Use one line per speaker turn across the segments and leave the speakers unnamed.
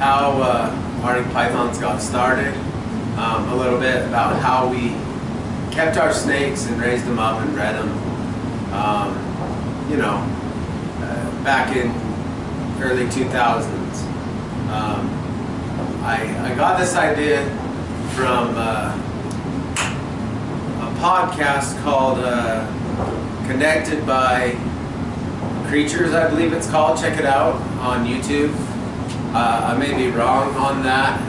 how Arctic pythons got started, a little bit about how we kept our snakes and raised them up and bred them, back in early 2000s. I got this idea from a podcast called Connected by Creatures, I believe it's called. Check it out on YouTube. I may be wrong on that,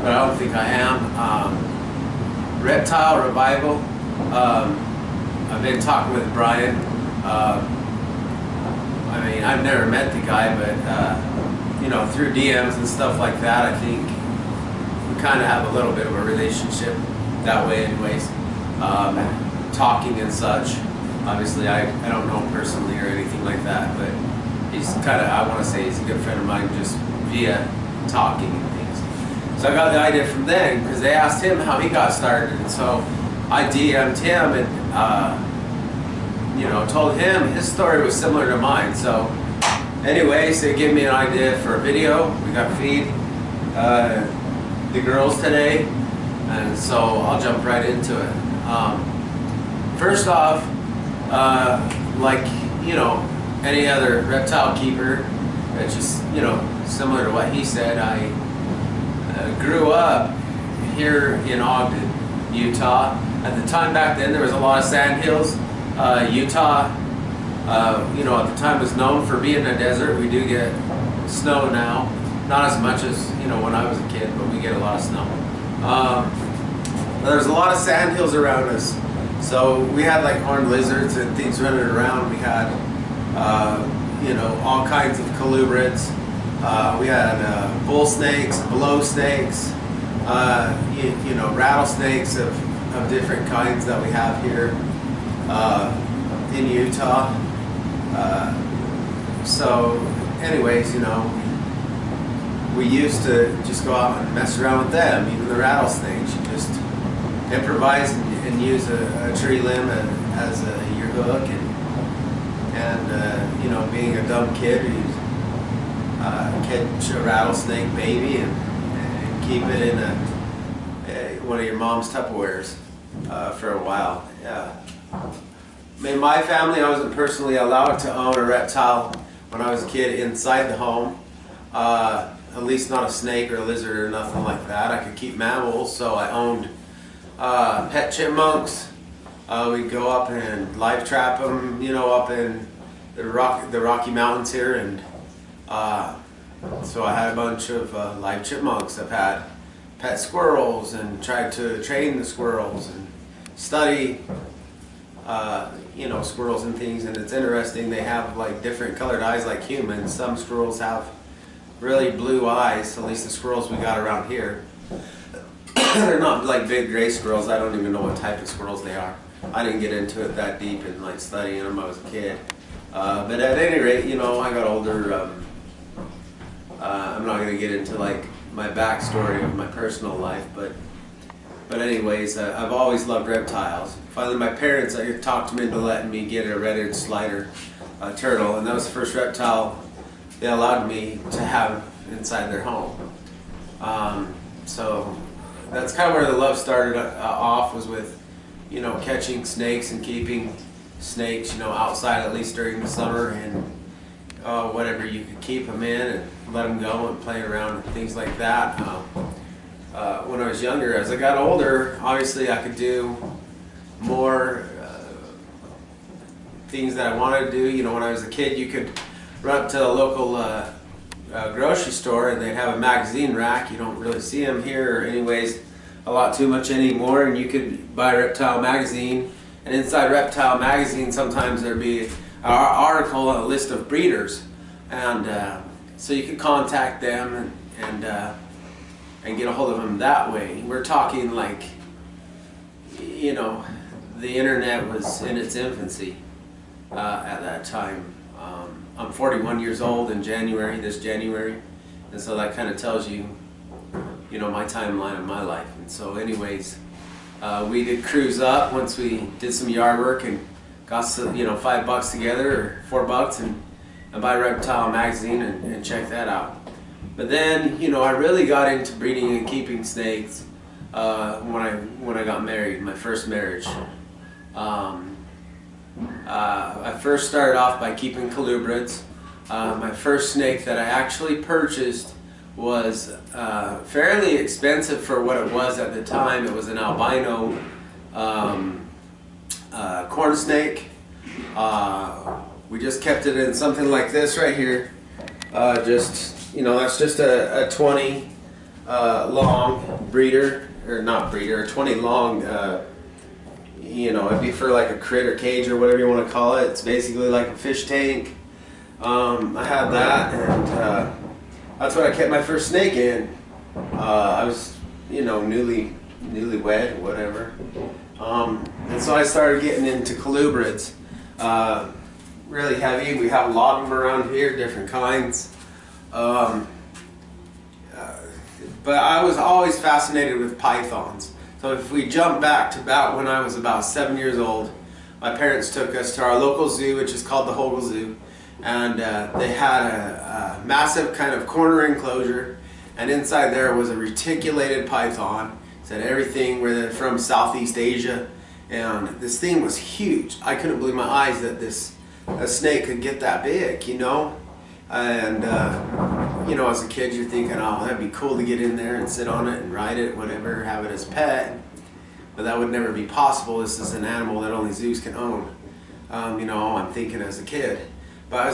but I don't think I am. Reptile Revival. I've been talking with Brian. I mean, I've never met the guy, but through DMs and stuff like that, I think we kind of have a little bit of a relationship that way anyways. Talking and such. Obviously, I don't know him personally or anything like that, but he's kind of, I want to say he's a good friend of mine just via talking and things. So I got the idea from then because they asked him how he got started, and so I DM'd him and told him his story was similar to mine. So anyways, they gave me an idea for a video. We got to feed the girls today, and so I'll jump right into it. First off, any other reptile keeper, it's just, similar to what he said, I grew up here in Ogden, Utah. At the time back then, there was a lot of sand hills. Utah, at the time was known for being a desert. We do get snow now, not as much as, when I was a kid, but we get a lot of snow. There's a lot of sand hills around us. So we had like horned lizards and things running around. We had, all kinds of colubrids. We had bull snakes, blow snakes, rattlesnakes of different kinds that we have here in Utah. So anyways, we used to just go out and mess around with them, even the rattlesnakes. You just improvise and use a tree limb as your hook, and being a dumb kid, you catch a rattlesnake baby and keep it in one of your mom's Tupperwares for a while. Yeah. In my family, I wasn't personally allowed to own a reptile when I was a kid inside the home. At least not a snake or a lizard or nothing like that. I could keep mammals, so I owned pet chipmunks. We'd go up and live trap them, up in the Rocky Mountains here, and so I had a bunch of live chipmunks. I've had pet squirrels and tried to train the squirrels and study, squirrels and things. And it's interesting, they have like different colored eyes like humans. Some squirrels have really blue eyes, at least the squirrels we got around here. They're not like big gray squirrels. I don't even know what type of squirrels they are. I didn't get into it that deep in like studying them. I was a kid. But at any rate, I got older. I'm not going to get into like my backstory of my personal life, but anyways, I've always loved reptiles. Finally, my parents, I talked them into letting me get a red-eared slider turtle, and that was the first reptile they allowed me to have inside their home. So that's kind of where the love started off, was with, catching snakes and keeping snakes, outside at least during the summer, and whatever you could keep them in and let them go and play around and things like that. When I was younger, as I got older, obviously I could do more things that I wanted to do. When I was a kid, you could run up to a local grocery store and they'd have a magazine rack. You don't really see them here anyways a lot too much anymore, and you could buy a reptile magazine, and inside reptile magazine sometimes there'd be an article, a list of breeders, and so you could contact them and get a hold of them that way. We're talking like, the internet was in its infancy at that time. I'm 41 years old in this January, and so that kind of tells you, my timeline of my life. And so anyways, we did cruise up once we did some yard work and got some, $5 together or $4 and buy Reptile magazine and check that out. But then, you know, I really got into breeding and keeping snakes when I got married, my first marriage. I first started off by keeping colubrids. My first snake that I actually purchased was fairly expensive for what it was at the time. It was an albino corn snake. We just kept it in something like this right here. You know, that's just a 20 long breeder, or not breeder, a 20 long, you know, it'd be for like a critter cage or whatever you want to call it. It's basically like a fish tank. I had that, and that's what I kept my first snake in. I was, you know, newlywed, whatever. And so I started getting into colubrids. Really heavy. We have a lot of them around here, different kinds. But I was always fascinated with pythons. So if we jump back to about when I was about 7 years old, my parents took us to our local zoo, which is called the Hogle Zoo. And they had a massive kind of corner enclosure, and inside there was a reticulated python. It said everything were from Southeast Asia, and this thing was huge. I couldn't believe my eyes that a snake could get that big, you know. And you know, as a kid, you're thinking, oh, that'd be cool to get in there and sit on it and ride it, whatever, have it as a pet. But that would never be possible. This is an animal that only zoos can own. You know, I'm thinking as a kid. But I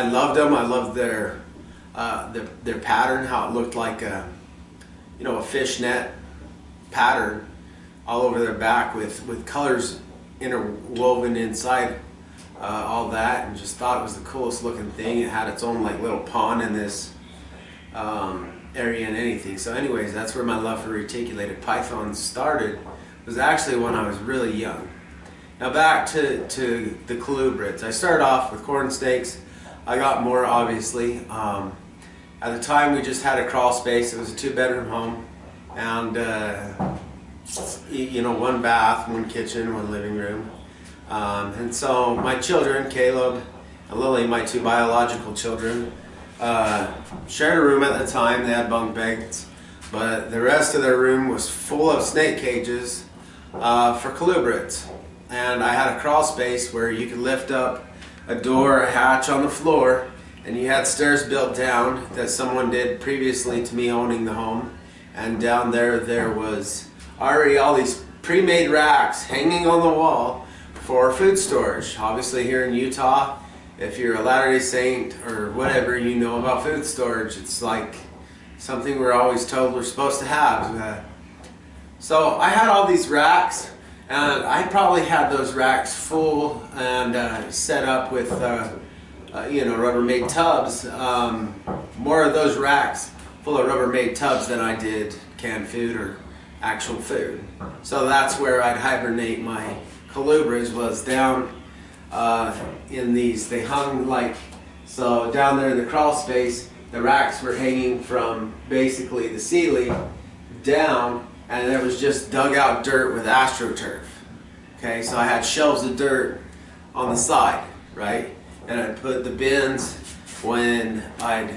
loved them. I loved their pattern, how it looked like a, you know, a fishnet pattern all over their back with colors interwoven inside all that, and just thought it was the coolest looking thing. It had its own like little pond in this area and anything. So anyways, that's where my love for reticulated pythons started. It was actually when I was really young. Now back to the colubrids. I started off with corn snakes. I got more, obviously. At the time, we just had a crawl space. It was a 2-bedroom home, and you know, 1 bath, 1 kitchen, 1 living room. And so my children, Caleb and Lily, my 2 biological children, shared a room at the time. They had bunk beds, but the rest of their room was full of snake cages for colubrids. And I had a crawl space where you could lift up a door, a hatch on the floor, and you had stairs built down that someone did previously to me owning the home. And down there was already all these pre-made racks hanging on the wall for food storage. Obviously here in Utah, if you're a Latter-day Saint or whatever, you know about food storage. It's like something we're always told we're supposed to have. So I had all these racks, and I probably had those racks full and set up with you know, Rubbermaid tubs. More of those racks full of Rubbermaid tubs than I did canned food or actual food. So that's where I'd hibernate my colubrids, was down in these. They hung like, so down there in the crawl space, the racks were hanging from basically the ceiling down, and there was just dug out dirt with AstroTurf. Okay, so I had shelves of dirt on the side, right? And I'd put the bins when I'd,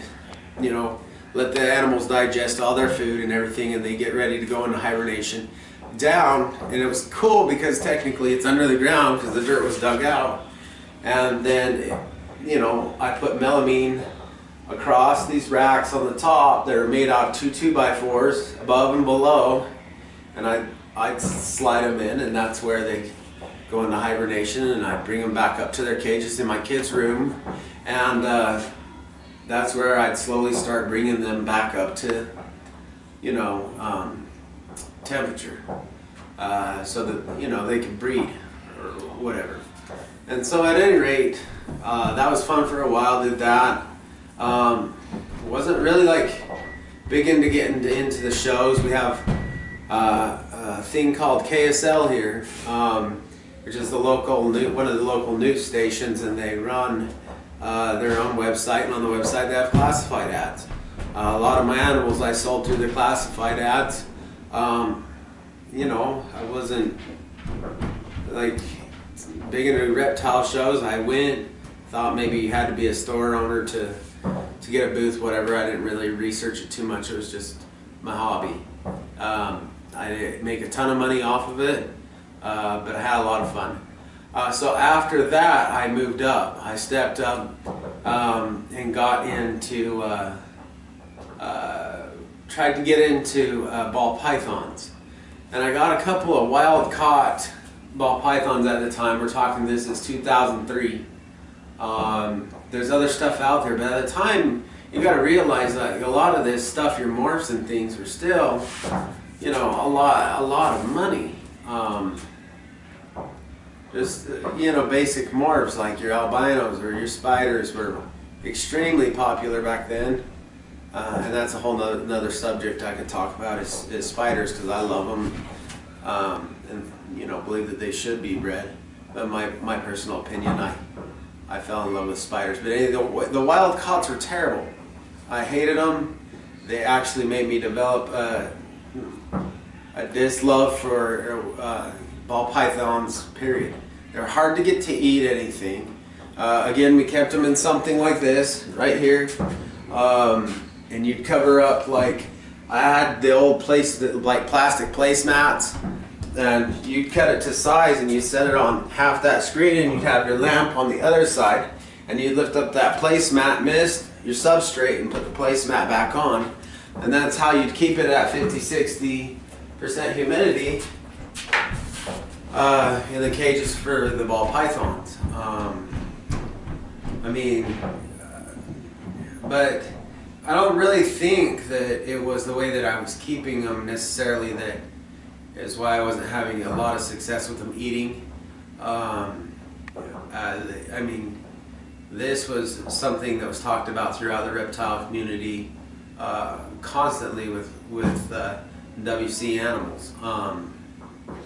you know, let the animals digest all their food and everything, and they get ready to go into hibernation down. And it was cool because technically it's under the ground because the dirt was dug out. And then, you know, I put melamine across these racks on the top that are made out of 2 2x4s above and below, and I'd slide them in, and that's where they go into hibernation, and I'd bring them back up to their cages in my kids' room, and that's where I'd slowly start bringing them back up to, you know, temperature, so that, you know, they could breed or whatever. And so at any rate, that was fun for a while. Did that. Wasn't really like big into getting into the shows. We have a thing called KSL here, which is the local one of the local news stations, and they run their own website, and on the website they have classified ads. A lot of my animals I sold through the classified ads. You know, I wasn't like big into reptile shows. I went, thought maybe you had to be a store owner to to get a booth, whatever. I didn't really research it too much. It was just my hobby. I didn't make a ton of money off of it, but I had a lot of fun. So after that, I moved up. I stepped up and got into, tried to get into ball pythons. And I got a couple of wild caught ball pythons at the time. We're talking, this is 2003. There's other stuff out there, but at the time, you got to realize that a lot of this stuff, your morphs and things, are still, you know, a lot of money. Just, you know, basic morphs like your albinos or your spiders were extremely popular back then. And that's a whole nother subject I could talk about is spiders, because I love them. And, you know, believe that they should be bred. But my personal opinion, I fell in love with spiders. But anyway, the wild caughts were terrible. I hated them. They actually made me develop a dislove for ball pythons, period. They're hard to get to eat anything. Again, we kept them in something like this, right here. And you'd cover up, like, I had the old like plastic placemats, and you'd cut it to size and you set it on half that screen, and you'd have your lamp on the other side, and you'd lift up that placemat, mist your substrate, and put the placemat back on. And that's how you'd keep it at 50-60% humidity in the cages for the ball pythons. I mean, but I don't really think that it was the way that I was keeping them necessarily that is why I wasn't having a lot of success with them eating. I mean, this was something that was talked about throughout the reptile community constantly with WC animals.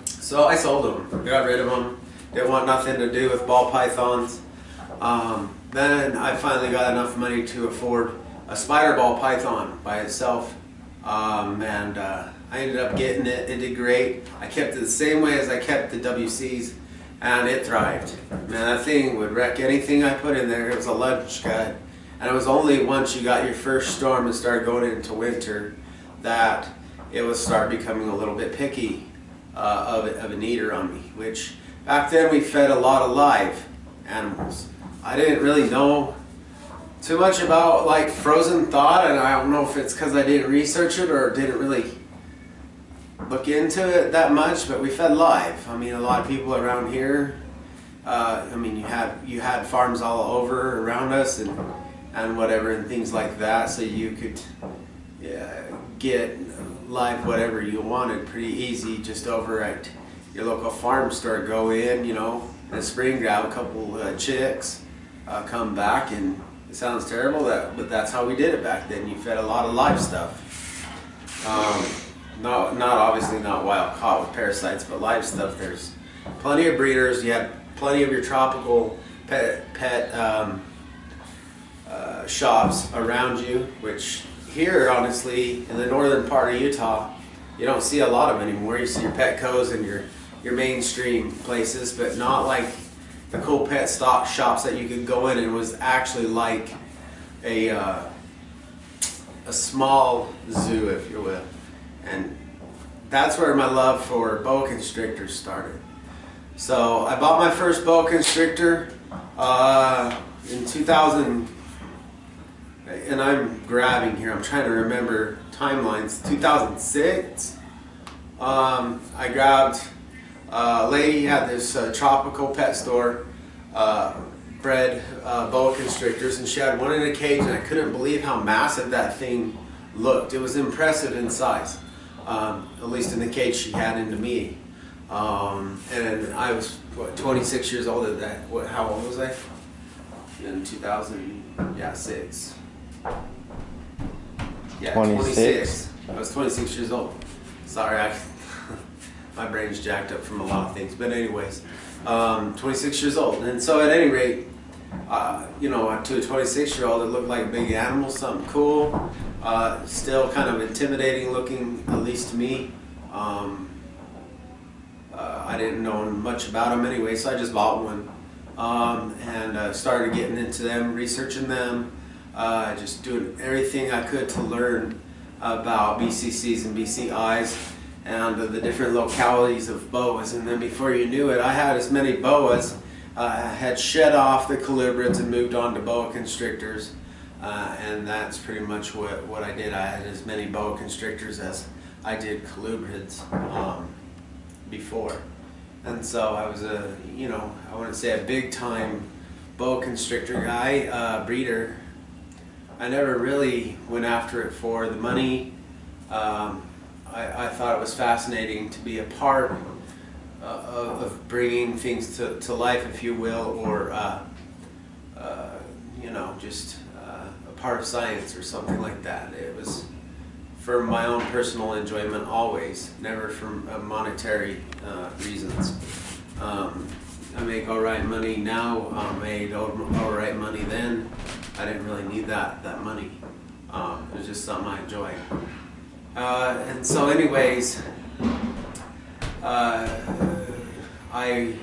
So I sold them, got rid of them, didn't want nothing to do with ball pythons. Then I finally got enough money to afford a spider ball python by itself, and I ended up getting it. It did great. I kept it the same way as I kept the WCs, and it thrived. Man, that thing would wreck anything I put in there. It was a lunch guide, and it was only once you got your first storm and started going into winter that it would start becoming a little bit picky of an eater on me, which back then we fed a lot of live animals. I didn't really know too much about like frozen thawed, and I don't know if it's because I didn't research it or didn't really look into it that much, but we fed live. I mean, a lot of people around here, I mean, you had farms all over around us and whatever and things like that, so you could get live whatever you wanted pretty easy just over at your local farm store. Go in, you know, in the spring, grab a couple chicks, come back, and it sounds terrible, but that's how we did it back then. You fed a lot of live stuff. Not obviously not wild caught with parasites, but live stuff. There's plenty of breeders. You had plenty of your tropical pet shops around you, which here, honestly, in the northern part of Utah, you don't see a lot of anymore. You see your Petcos and your mainstream places, but not like the cool pet stock shops that you could go in and was actually like a small zoo, if you will. And that's where my love for boa constrictors started. So I bought my first boa constrictor in 2000, and I'm grabbing here, I'm trying to remember timelines, 2006. I grabbed a lady had this tropical pet store, bred boa constrictors, and she had one in a cage, and I couldn't believe how massive that thing looked. It was impressive in size, at least in the cage she had into me. And I was, what, 26 years old at that. How old was I? In 2006. Yeah, 26. I was 26 years old. Sorry, my brain's jacked up from a lot of things. But anyways, 26 years old. And so at any rate, you know, to a 26-year-old, it looked like a big animal, something cool. Still kind of intimidating looking, at least to me. I didn't know much about them anyway, so I just bought one. And started getting into them, researching them. just doing everything I could to learn about BCCs and BCIs and the different localities of boas. And then before you knew it, I had as many boas. I had shed off the colubrids and moved on to boa constrictors, and that's pretty much what I did. I had as many boa constrictors as I did colubrids before. And so I was a, you know, I wouldn't say a big time boa constrictor guy, breeder. I never really went after it for the money. I thought it was fascinating to be a part of bringing things to life, if you will, or you know, just a part of science or something like that. It was for my own personal enjoyment always, never for monetary reasons. I make all right money now. I made all right money then. I didn't really need that money. It was just something I enjoyed. And so anyways, I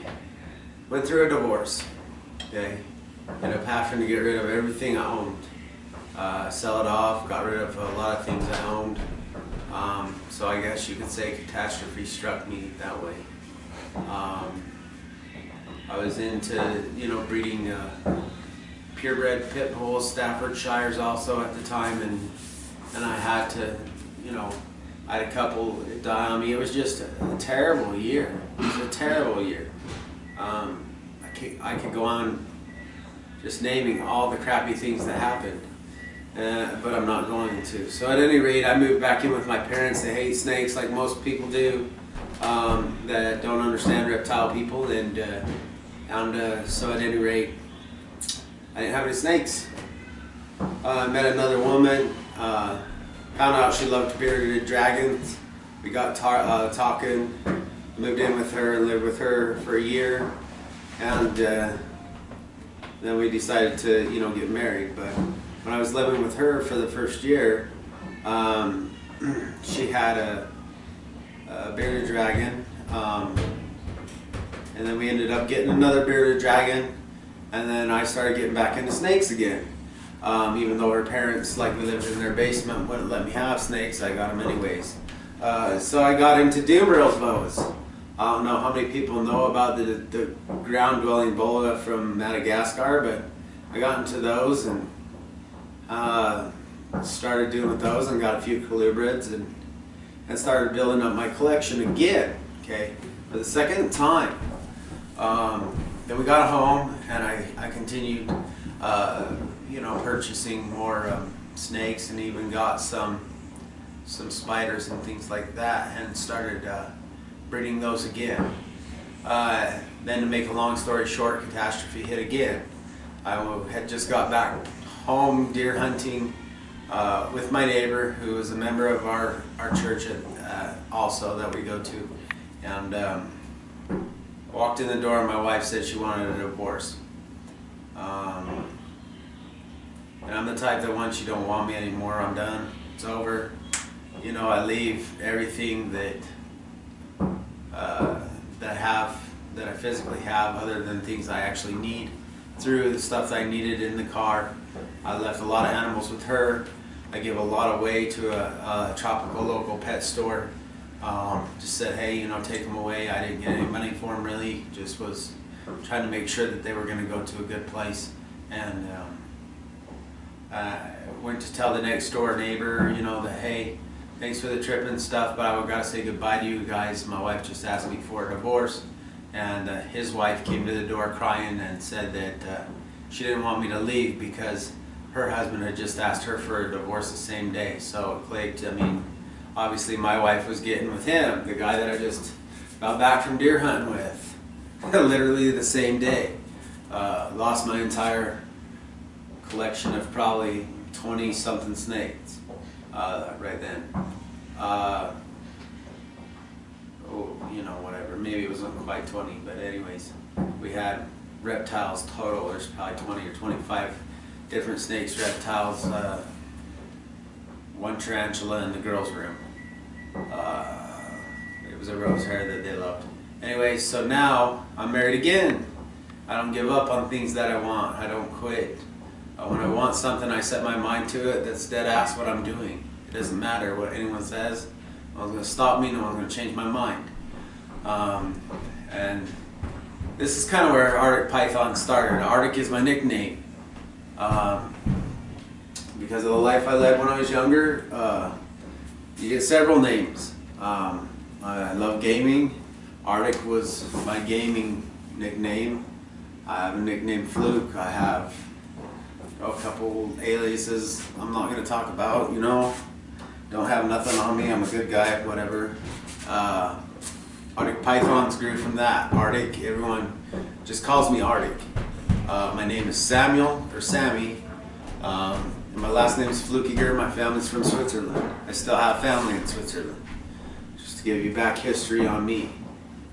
went through a divorce, okay? Ended up having to get rid of everything I owned. Sell it off, got rid of a lot of things I owned. So I guess you could say catastrophe struck me that way. I was into, you know, breeding purebred pit bulls, Staffordshires also at the time, and I had to, you know, I had a couple die on me. It was just a terrible year. It was a terrible year. I could go on just naming all the crappy things that happened, but I'm not going to. So at any rate, I moved back in with my parents. They hate snakes like most people do, that don't understand reptile people, and so at any rate, I didn't have any snakes. I met another woman, found out she loved bearded dragons. We got talking, moved in with her and lived with her for a year, and then we decided to, you know, get married. But when I was living with her for the first year, she had a bearded dragon, and then we ended up getting another bearded dragon, and then I started getting back into snakes again. Even though her parents, like, we lived in their basement, wouldn't let me have snakes, I got them anyways. So I got into Doomrail's boas. I don't know how many people know about the ground-dwelling boa from Madagascar, but I got into those and started doing with those and got a few colubrids and started building up my collection again, okay, for the second time. Then we got home and I continued, you know, purchasing more snakes, and even got some spiders and things like that, and started breeding those again. Then, to make a long story short, catastrophe hit again. I had just got back home deer hunting with my neighbor, who is a member of our church also that we go to, and walked in the door and my wife said she wanted a divorce. And I'm the type that once you don't want me anymore, I'm done. It's over. You know, I leave everything that that I physically have, other than things I actually need, through the stuff that I needed in the car. I left a lot of animals with her. I give a lot away to a tropical local pet store. Just said, hey, you know, take them away. I didn't get any money for them really. Just was trying to make sure that they were going to go to a good place. And went to tell the next door neighbor, you know, that, hey, thanks for the trip and stuff, but I've got to say goodbye to you guys. My wife just asked me for a divorce. And his wife came to the door crying and said that she didn't want me to leave because her husband had just asked her for a divorce the same day. So it clicked. I mean, obviously my wife was getting with him, the guy that I just got back from deer hunting with, literally the same day. Lost my entire collection of probably 20-something snakes right then. You know, whatever, maybe it wasn't quite 20, but anyways, we had reptiles total. There's probably 20 or 25 different snakes, reptiles, one tarantula in the girls' room. It was a rose hair that they loved. Anyways, so now I'm married again. I don't give up on things that I want. I don't quit. When I want something, I set my mind to it. That's dead ass what I'm doing. It doesn't matter what anyone says. No one's going to stop me. No one's going to change my mind. And this is kind of where Arctic Python started. Arctic is my nickname. Because of the life I led when I was younger, you get several names. I love gaming. Arctic was my gaming nickname. I have a nickname Fluke. I have a couple aliases I'm not going to talk about, you know. Don't have nothing on me. I'm a good guy, whatever. Arctic Pythons grew from that. Arctic, everyone just calls me Arctic. My name is Samuel, or Sammy. And my last name is Flukiger. My family's from Switzerland. I still have family in Switzerland. Just to give you back history on me.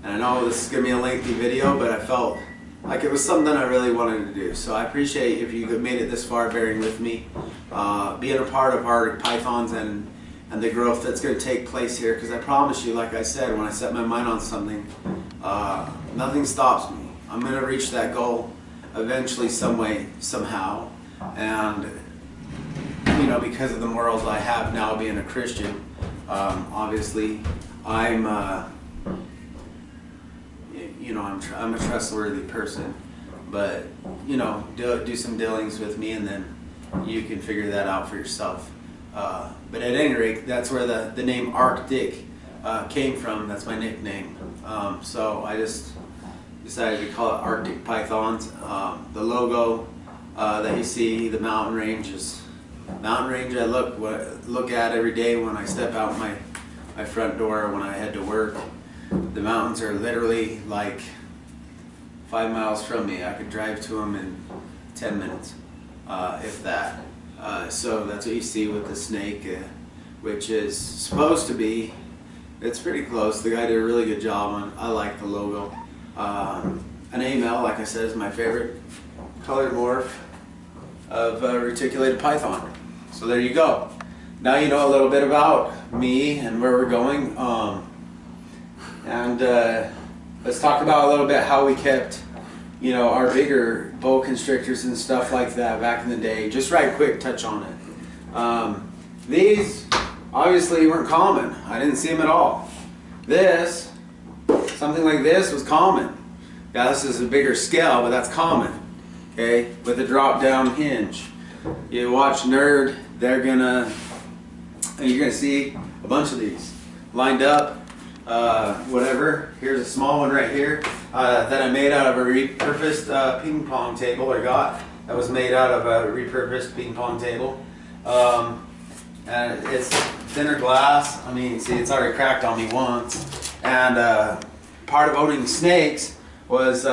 And I know this is going to be a lengthy video, but I felt like it was something I really wanted to do. So I appreciate if you made it this far bearing with me, being a part of Arctic Pythons and the growth that's going to take place here. Because I promise you, like I said, when I set my mind on something, nothing stops me. I'm going to reach that goal eventually, some way, somehow. And you know, because of the morals I have now being a Christian, obviously I'm you know, I'm a trustworthy person, but you know, do some dealings with me and then you can figure that out for yourself. But at any rate, that's where the name Arctic came from. That's my nickname. So I just decided to call it Arctic Pythons. The logo that you see, the mountain range I look at every day when I step out my front door when I head to work. The mountains are literally like 5 miles from me. I could drive to them in 10 minutes, if that. So that's what you see with the snake, which is supposed to be, it's pretty close. The guy did a really good job on, I like the logo. An AML, like I said, is my favorite colored morph of reticulated python. So there you go. Now you know a little bit about me and where we're going. Let's talk about a little bit how we kept, you know, our bigger boa constrictors and stuff like that back in the day. Just right quick touch on it. These obviously weren't common. I didn't see them at all. This, something like this was common. Yeah, this is a bigger scale, but that's common. Okay, with a drop down hinge. You watch Nerd, you're gonna see a bunch of these lined up. Whatever. Here's a small one right here that I made out of a repurposed ping pong table. I got that was made out of a repurposed ping pong table. And it's thinner glass. I mean, see, it's already cracked on me once. And part of owning snakes was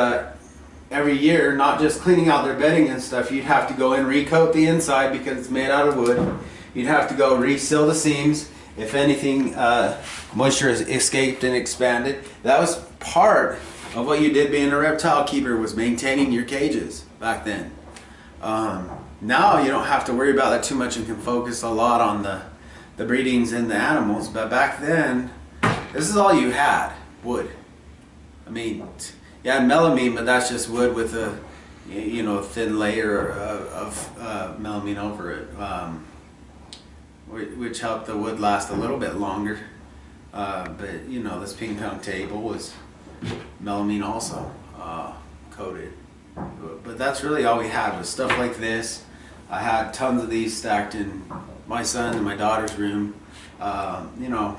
every year, not just cleaning out their bedding and stuff, you'd have to go and recoat the inside because it's made out of wood. You'd have to go reseal the seams. If anything, moisture has escaped and expanded. That was part of what you did being a reptile keeper, was maintaining your cages back then. Now you don't have to worry about that too much and can focus a lot on the breedings and the animals. But back then, this is all you had, wood. I mean, you had melamine, but that's just wood with a, you know, thin layer of melamine over it. Which helped the wood last a little bit longer. But you know, this ping pong table was melamine also coated. But that's really all we had, was stuff like this. I had tons of these stacked in my son and my daughter's room. You know,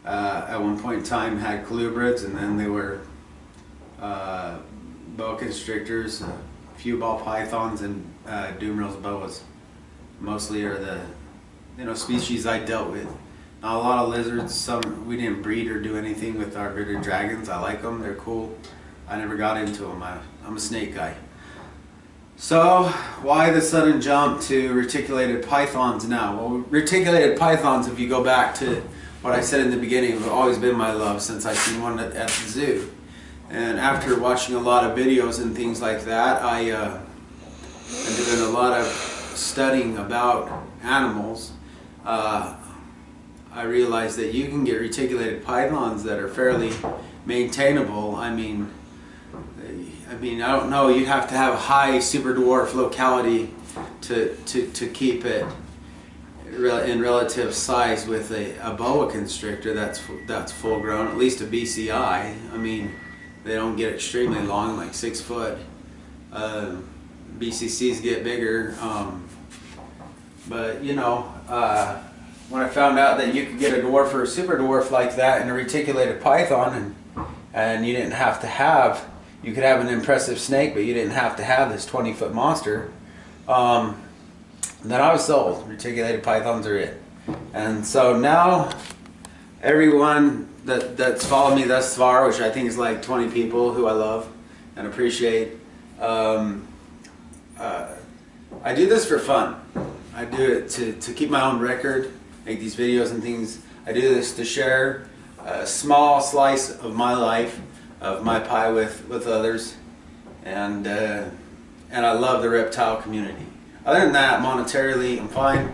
at one point in time had colubrids, and then they were boa constrictors, a few ball pythons, and Dumeril's boas. Mostly are the, you know, species I dealt with. Not a lot of lizards. Some we didn't breed or do anything with our bearded dragons. I like them. They're cool. I never got into them. I'm a snake guy. So why the sudden jump to reticulated pythons now? Well, reticulated pythons, if you go back to what I said in the beginning, have always been my love since I seen one at the zoo. And after watching a lot of videos and things like that, I am doing a lot of studying about animals. I realized that you can get reticulated pythons that are fairly maintainable. I mean, I don't know, you'd have to have a high super dwarf locality to keep it in relative size with a boa constrictor that's full grown, at least a BCI. I mean, they don't get extremely long, like 6 foot. BCCs get bigger, but you know, when I found out that you could get a dwarf or a super dwarf like that in a reticulated python, and you didn't have to have, you could have an impressive snake, but you didn't have to have this 20-foot monster. Then I was sold. Reticulated pythons are it. And so now everyone that's followed me thus far, which I think is like 20 people who I love and appreciate, I do this for fun. I do it to keep my own record, make these videos and things. I do this to share a small slice of my life, of my pie with others, and I love the reptile community. Other than that, monetarily, I'm fine.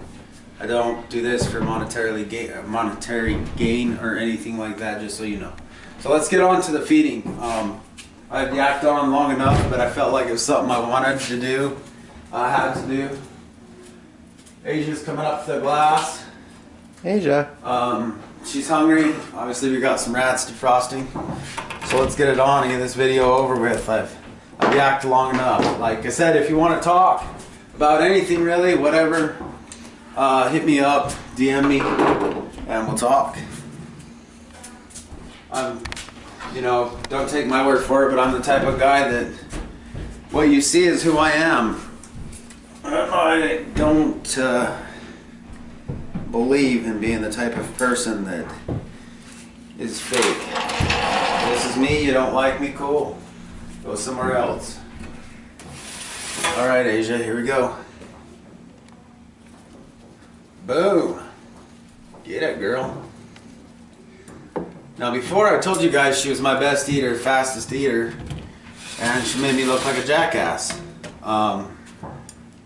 I don't do this for monetary gain or anything like that, just so you know. So let's get on to the feeding. I've yacked on long enough, but I felt like it was something I wanted to do. I had to do. Asia's coming up to the glass.
Asia.
She's hungry. Obviously, we got some rats defrosting. So let's get it on and get this video over with. I've yacked long enough. Like I said, if you want to talk about anything really, whatever, hit me up, DM me, and we'll talk. You know, don't take my word for it, but I'm the type of guy that what you see is who I am. I don't believe in being the type of person that is fake. This is me. You don't like me? Cool. Go somewhere else. All right, Asia, here we go. Boom. Get it, girl. Now, before I told you guys she was my best eater, fastest eater, and she made me look like a jackass.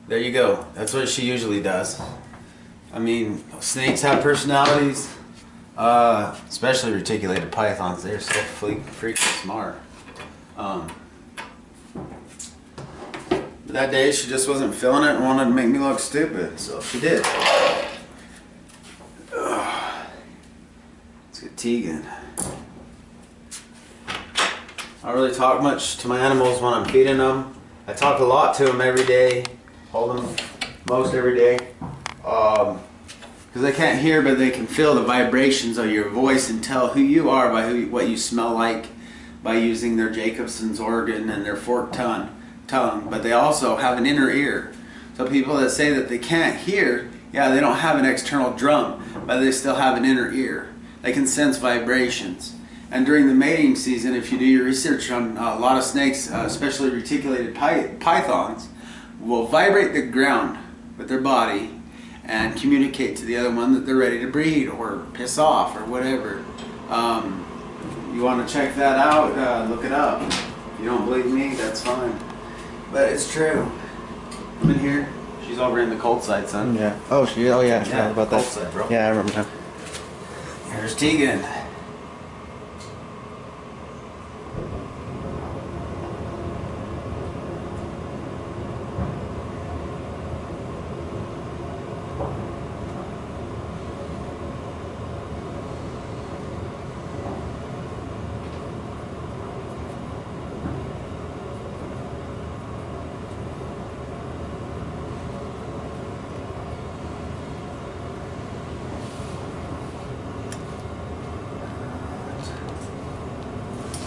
There you go. That's what she usually does. I mean, snakes have personalities, especially reticulated pythons. They're so freaking smart. That day she just wasn't feeling it and wanted to make me look stupid, so she did. Let's get Teagan. I don't really talk much to my animals when I'm feeding them. I talk a lot to them every day, hold them most every day, because they can't hear but they can feel the vibrations of your voice and tell who you are by what you smell like, by using their Jacobson's organ and their forked tongue, but they also have an inner ear. So people that say that they can't hear, yeah, they don't have an external drum, but they still have an inner ear. They can sense vibrations. And during the mating season, if you do your research on a lot of snakes, especially reticulated pythons, will vibrate the ground with their body and communicate to the other one that they're ready to breed or piss off or whatever. You want to check that out, look it up. If you don't believe me, that's fine. But it's true. Come in here. She's over in the cold side, son.
Yeah. Oh, yeah. I forgot about that.
Cold side, bro.
Yeah, I remember that.
Here's Teagan.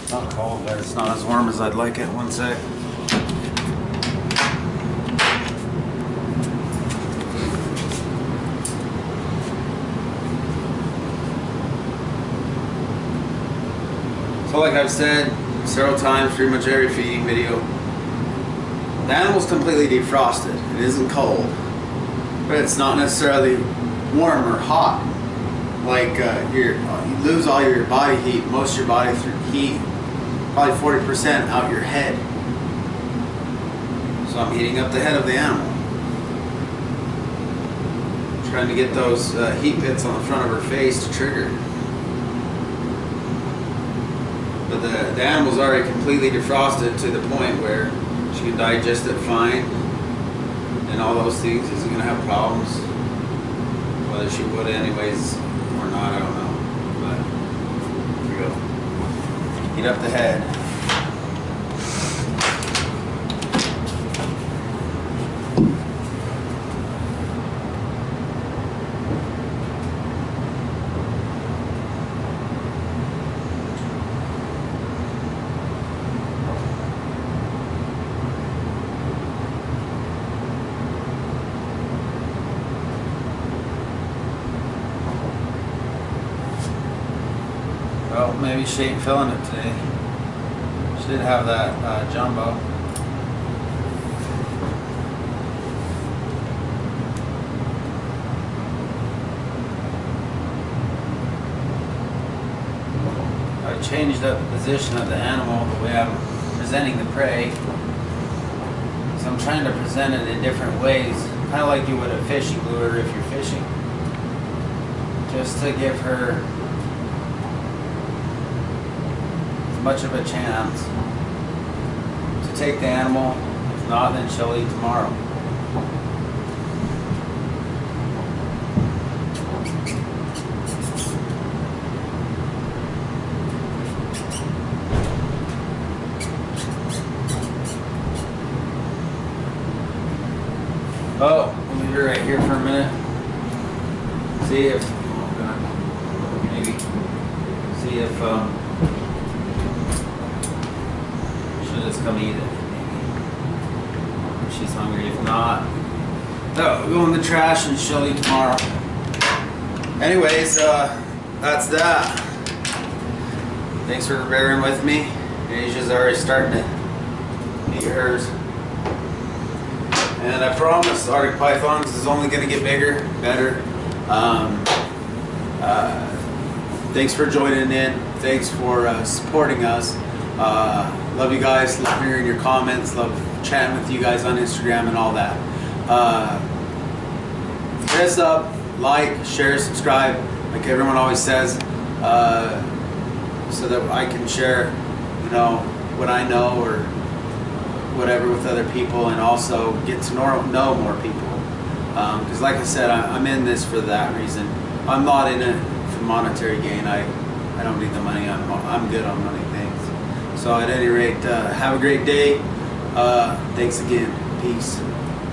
It's not cold, but it's not as warm as I'd like it. One sec. So like I've said several times, pretty much every feeding video, the animal's completely defrosted. It isn't cold, but it's not necessarily warm or hot. Like you lose all your body heat, most of your body through heat, probably 40% out your head. So I'm heating up the head of the animal. Trying to get those heat pits on the front of her face to trigger. But the animal's already completely defrosted to the point where she can digest it fine. And and all those things. Is he gonna have problems? Whether she would anyways or not, I don't know. But here we go. Heat up the head. Well, maybe she ain't feeling it today. She did have that jumbo. I changed up the position of the animal, the way I'm presenting the prey. So I'm trying to present it in different ways, kind of like you would a fishing lure if you're fishing. Just to give her much of a chance to take the animal. If not, then she'll eat tomorrow. Oh, we'll leave her right here for a minute. See if, maybe, see if she'll just come eat it, maybe. If she's hungry. If not, no, we'll go in the trash and she'll eat tomorrow. Anyways, that's that. Thanks for bearing with me. Asia's already starting to eat hers. And I promise Arctic Pythons is only going to get bigger, better. Thanks for joining in. Thanks for supporting us. Love you guys. Love hearing your comments. Love chatting with you guys on Instagram and all that. Hit us up, like, share, subscribe, like everyone always says, so that I can share, you know, what I know or whatever with other people, and also get to know more people. Because like I said, I'm in this for that reason. I'm not in it for monetary gain. I don't need the money. I'm good on money things. So at any rate, have a great day. Thanks again. Peace.